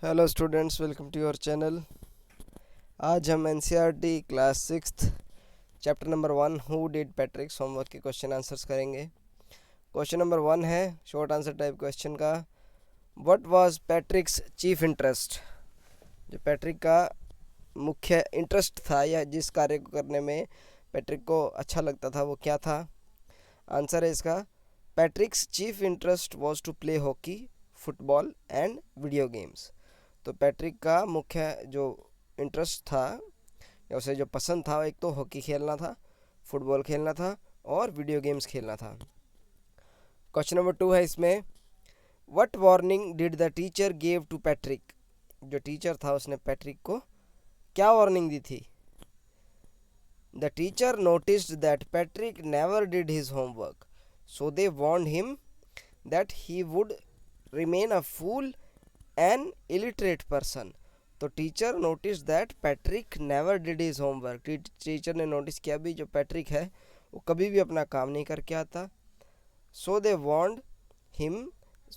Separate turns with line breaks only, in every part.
Hello students, welcome to your channel. आज हम NCERT class 6 chapter number 1 who did Patrick's homework के question answers करेंगे। Question number 1 है short answer type question का, what was Patrick's chief interest. जो Patrick का मुख्य interest था या जिस कार्य को करने में पैट्रिक को अच्छा लगता था वो क्या था। आंसर है इसका, Patrick's chief interest was to play hockey, football and video games. तो पैट्रिक का मुख्य जो इंटरेस्ट था या उसे जो पसंद था, एक तो हॉकी खेलना था, फुटबॉल खेलना था और वीडियो गेम्स खेलना था। क्वेश्चन नंबर 2 है इसमें, what warning did the teacher give to Patrick. जो टीचर था उसने पैट्रिक को क्या वार्निंग दी थी। The teacher noticed that Patrick never did his homework, so they warned him that he would remain a fool an illiterate person. तो teacher notice that Patrick never did his homework. Teacher ने notice किया भी जो Patrick है वो कभी भी अपना काम नहीं करके आता। सो दे वार्नड हिम,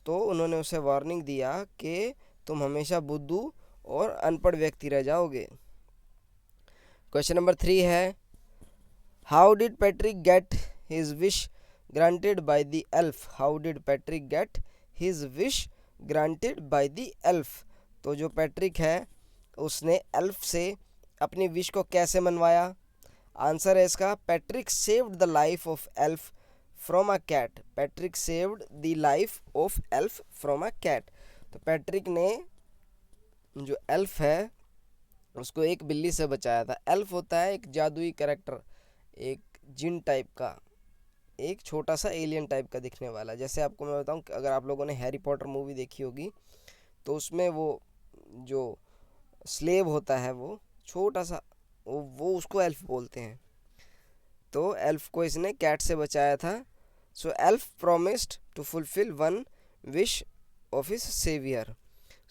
तो उन्होंने उसे वार्निंग दिया कि तुम हमेशा बुद्धू और अनपढ़ व्यक्ति रह जाओगे। क्वेश्चन नंबर 3 है, how did Patrick get his wish granted by the elf. How did Patrick get his wish granted by the elf. तो जो पैट्रिक है उसने एल्फ से अपनी विश को कैसे मनवाया। आंसर है इसका, Patrick saved the life of elf from a cat. Patrick saved the life of elf from a cat. तो पैट्रिक ने जो एल्फ है उसको एक बिल्ली से बचाया था। एल्फ होता है एक जादुई कैरेक्टर, एक जिन टाइप का, एक छोटा सा एलियन टाइप का दिखने वाला। जैसे आपको मैं बताऊं, अगर आप लोगों ने हैरी पॉटर मूवी देखी होगी तो उसमें वो जो स्लेव होता है वो छोटा सा, वो उसको एल्फ बोलते हैं। तो एल्फ को इसने कैट से बचाया था। So elf promised to fulfill one wish of his saviour.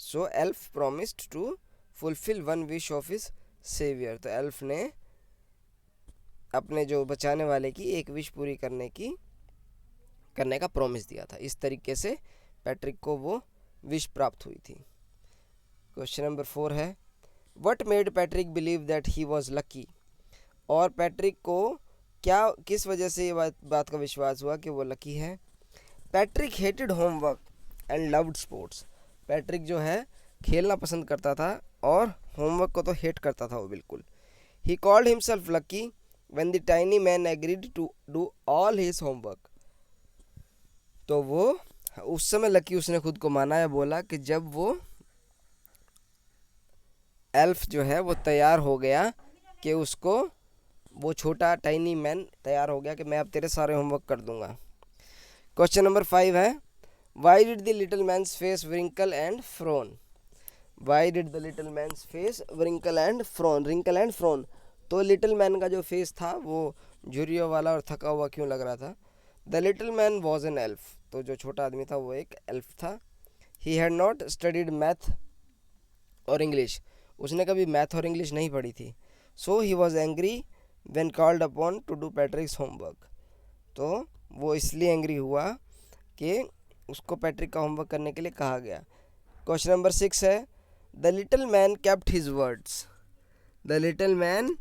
So elf promised to fulfill one wish of his saviour. तो एल्फ ने अपने जो बचाने वाले की एक विश पूरी करने का प्रॉमिस दिया था। इस तरीके से पैट्रिक को वो विश प्राप्त हुई थी। क्वेश्चन नंबर 4 है, what made Patrick believe that he was lucky. और पैट्रिक को किस वजह से ये बात का विश्वास हुआ कि वो लकी है। Patrick hated homework and loved sports. Patrick जो है खेलना पसंद करता था और होमवर्क को तो हेट करता था वो बिल्कुल। He called himself lucky when the tiny man agreed to do all his homework। तो वो उस समय लकी उसने खुद को माना या बोला कि जब वो एल्फ जो है वो तैयार हो गया कि उसको, वो छोटा टाइनी मैन तैयार हो गया कि मैं अब तेरे सारे होमवर्क कर दूंगा। क्वेश्चन नंबर 5 है, why did the little man's face wrinkle and frown. Why did the little man's face wrinkle and frown. Wrinkle and frown, तो लिटिल मैन का जो फेस था वो झुर्रियों वाला और थका हुआ क्यों लग रहा था। The little man was an elf. तो जो छोटा आदमी था वो एक एल्फ था। He had not studied math और इंग्लिश। उसने कभी मैथ और इंग्लिश नहीं पढ़ी थी। So he was angry when called upon to do Patrick's homework. तो वो इसलिए एंग्री हुआ कि उसको पैट्रिक का होमवर्क करने के लिए कहा गया। क्वेश्चन नंबर 6 है, the little man kept his words. The little man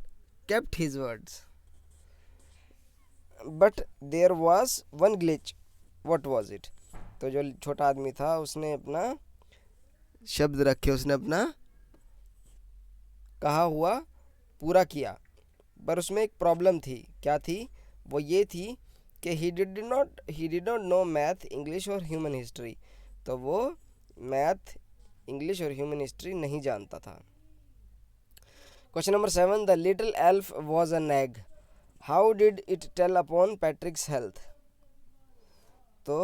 kept his words, but there was one glitch. What was it? तो जो छोटा आदमी था उसने अपना शब्द रखे, उसने अपना कहा हुआ पूरा किया, पर उसमें एक प्रॉब्लम थी। क्या थी? वो ये थी कि he did not know math, English और human history। तो वो मैथ, इंग्लिश और ह्यूमन हिस्ट्री नहीं जानता था। Question number 7, the little elf was a nag. How did it tell upon Patrick's health? तो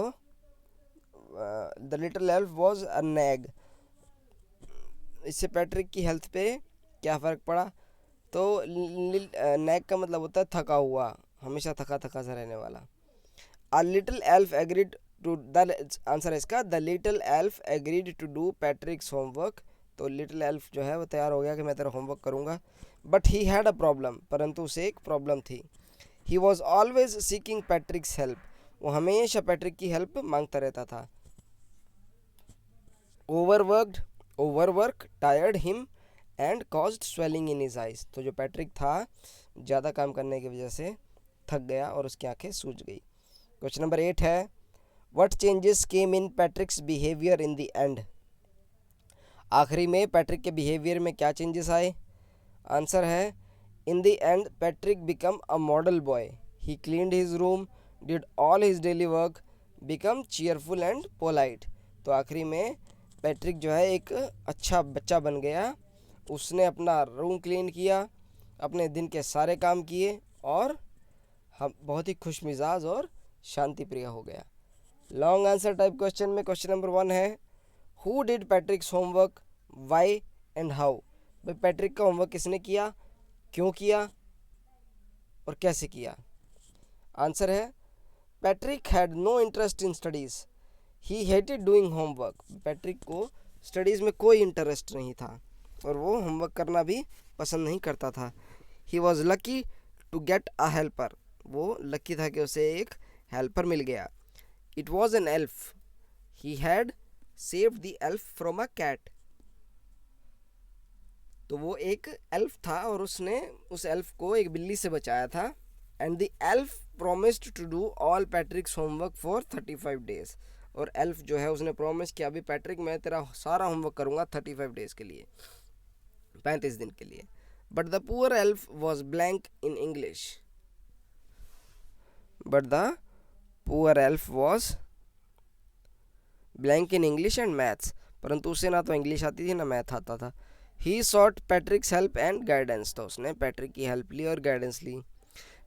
the little elf was a nag, इससे Patrick की हेल्थ पे क्या फ़र्क पड़ा। तो नैग का मतलब होता है थका हुआ, हमेशा थका थका सा रहने वाला। A little elf agreed to the answer है इसका, the little elf agreed to do Patrick's homework। तो लिटिल एल्फ जो है वो तैयार हो गया कि मैं तेरा होमवर्क करूँगा। But he had a problem, परंतु उसे एक प्रॉब्लम थी। He was always seeking पैट्रिक्स help. वो हमेशा पैट्रिक की हेल्प मांगता रहता था। Overworked overwork tired him and caused swelling in his eyes. तो जो पैट्रिक था ज़्यादा काम करने की वजह से थक गया और उसकी आंखें सूज गई। क्वेश्चन नंबर 8 है what changes came in पैट्रिक्स behaviour in the end. आखिरी में पैट्रिक के बिहेवियर में क्या चेंजेस आए। आंसर है in the end Patrick become a model boy, he cleaned his room, did all his daily work, become cheerful and polite. तो आखिरी में पैट्रिक जो है एक अच्छा बच्चा बन गया, उसने अपना रूम क्लीन किया, अपने दिन के सारे काम किए और हम बहुत ही खुश मिजाज और शांति प्रिय हो गया। लॉन्ग आंसर टाइप क्वेश्चन में क्वेश्चन नंबर 1 है who did Patrick's homework, why and how. भाई पैट्रिक का होमवर्क किसने किया, क्यों किया और कैसे किया। आंसर है Patrick had no interest in studies, he hated doing homework. Patrick को स्टडीज़ में कोई इंटरेस्ट नहीं था और वो होमवर्क करना भी पसंद नहीं करता था। He was lucky to get a helper, वो लकी था कि उसे एक हेल्पर मिल गया। It was an elf, he had saved the elf from a cat. तो वो एक एल्फ था और उसने उस एल्फ को एक बिल्ली से बचाया था। And the elf promised to do all Patrick's homework for 35 days. और एल्फ जो है उसने प्रॉमिस किया अभी पैट्रिक मैं तेरा सारा होमवर्क करूँगा 35 डेज के लिए, 35 दिन के लिए। But the poor elf was blank in English, but the poor elf was blank in English and maths. परंतु उसे ना तो इंग्लिश आती थी ना मैथ आता था। He sought Patrick's help and guidance, तो उसने पैट्रिक की हेल्प ली और गाइडेंस ली।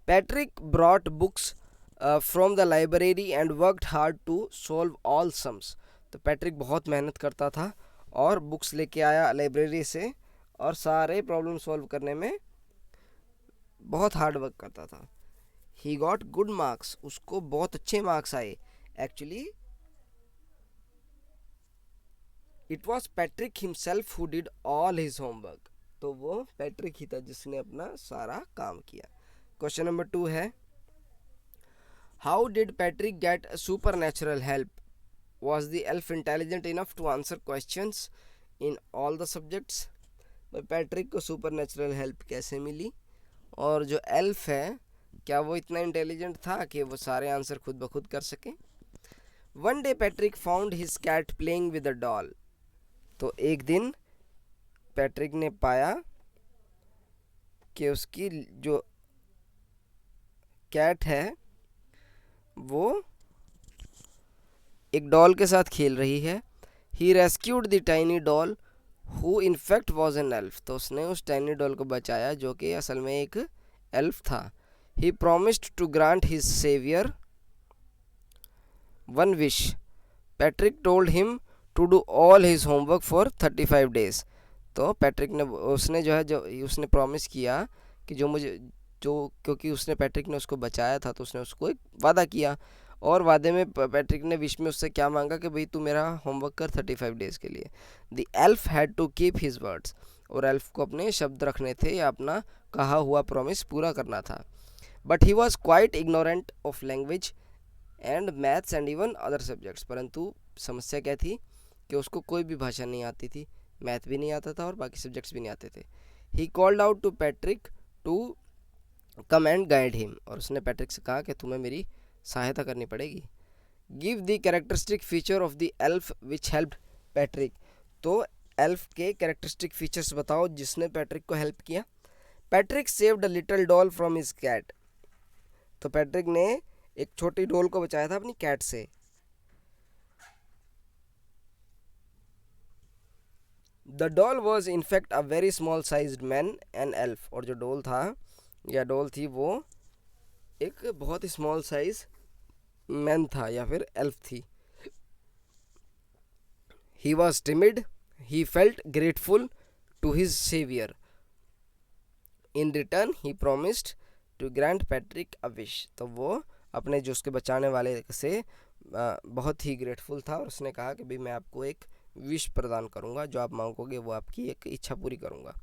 Patrick brought books from the library and worked hard to solve all sums. तो पैट्रिक बहुत मेहनत करता था और बुक्स लेके आया लाइब्रेरी से और सारे प्रॉब्लम सॉल्व करने में बहुत हार्ड वर्क करता था। ही गॉट गुड मार्क्स, उसको बहुत अच्छे मार्क्स आए। Actually it was Patrick himself who did all his homework. तो वो पैट्रिक ही था जिसने अपना सारा काम किया। क्वेश्चन नंबर 2 है how did Patrick get supernatural help, was the elf intelligent enough to answer questions in all the subjects. Patrick को सुपर नेचुरल हेल्प कैसे मिली और जो एल्फ है क्या वो इतना इंटेलिजेंट था कि वो सारे आंसर खुद ब खुद कर सके। One day Patrick found his cat playing with a doll. तो एक दिन पैट्रिक ने पाया कि उसकी जो कैट है वो एक डॉल के साथ खेल रही है। He rescued the tiny doll who in fact was an elf. तो उसने उस टाइनी डॉल को बचाया जो कि असल में एक एल्फ था। He promised to grant his saviour one wish, Patrick told him to do all his homework for 35 days. तो पैट्रिक ने उसने उसने प्रॉमिस किया कि क्योंकि उसने पैट्रिक ने उसको बचाया था तो उसने उसको एक वादा किया और वादे में पैट्रिक ने विश में उससे क्या मांगा कि भाई तू मेरा होमवर्क कर 35 डेज के लिए। The elf had to keep his words, और एल्फ को अपने शब्द रखने थे या अपना कहा हुआ प्रॉमिस पूरा करना था। But he was quite ignorant of language and maths and even other subjects. परंतु समस्या क्या थी कि उसको कोई भी भाषा नहीं आती थी, मैथ भी नहीं आता था और बाकी सब्जेक्ट्स भी नहीं आते थे। He called out to Patrick to come and guide him, और उसने पैट्रिक से कहा कि तुम्हें मेरी सहायता करनी पड़ेगी। Give the characteristic feature of the elf which helped Patrick. तो एल्फ के कैरेक्टरिस्टिक फीचर्स बताओ जिसने पैट्रिक को हेल्प किया। Patrick saved a little doll from his cat. तो पैट्रिक ने एक छोटी डॉल को बचाया था अपनी कैट से। The doll was in fact a very small sized man and elf. और जो डॉल था या डॉल थी वो एक बहुत ही स्मॉल साइज मैन था या फिर एल्फ थी। He was timid, he felt grateful to his saviour, in return he promised to grant Patrick a wish. तो वो अपने जो उसके बचाने वाले से बहुत ही ग्रेटफुल था और उसने कहा कि भाई मैं आपको एक विश प्रदान करूंगा, जो आप मांगोगे वो आपकी एक इच्छा पूरी करूंगा।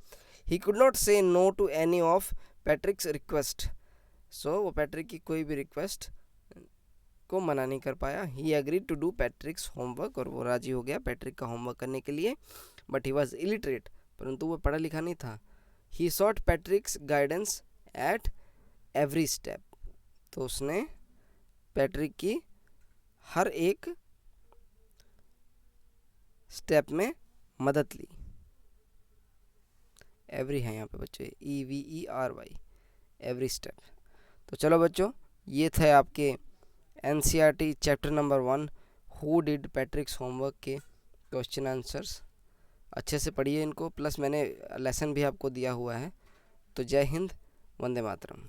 He could not say no to any of Patrick's request. सो वो पैट्रिक की कोई भी रिक्वेस्ट को मना नहीं कर पाया। He agreed to do Patrick's homework, और वो राजी हो गया पैट्रिक का होमवर्क करने के लिए। बट ही वॉज इलिटरेट, परंतु वो पढ़ा लिखा नहीं था। He sought Patrick's guidance at every step, तो उसने पैट्रिक की हर एक स्टेप में मदद ली। एवरी है यहाँ पे बच्चों, EVERY, एवरी स्टेप। तो चलो बच्चों, ये थे आपके NCERT chapter number 1 who did Patrick's homework के क्वेश्चन आंसर्स। अच्छे से पढ़िए इनको, प्लस मैंने लेसन भी आपको दिया हुआ है। तो जय हिंद, वंदे मातरम।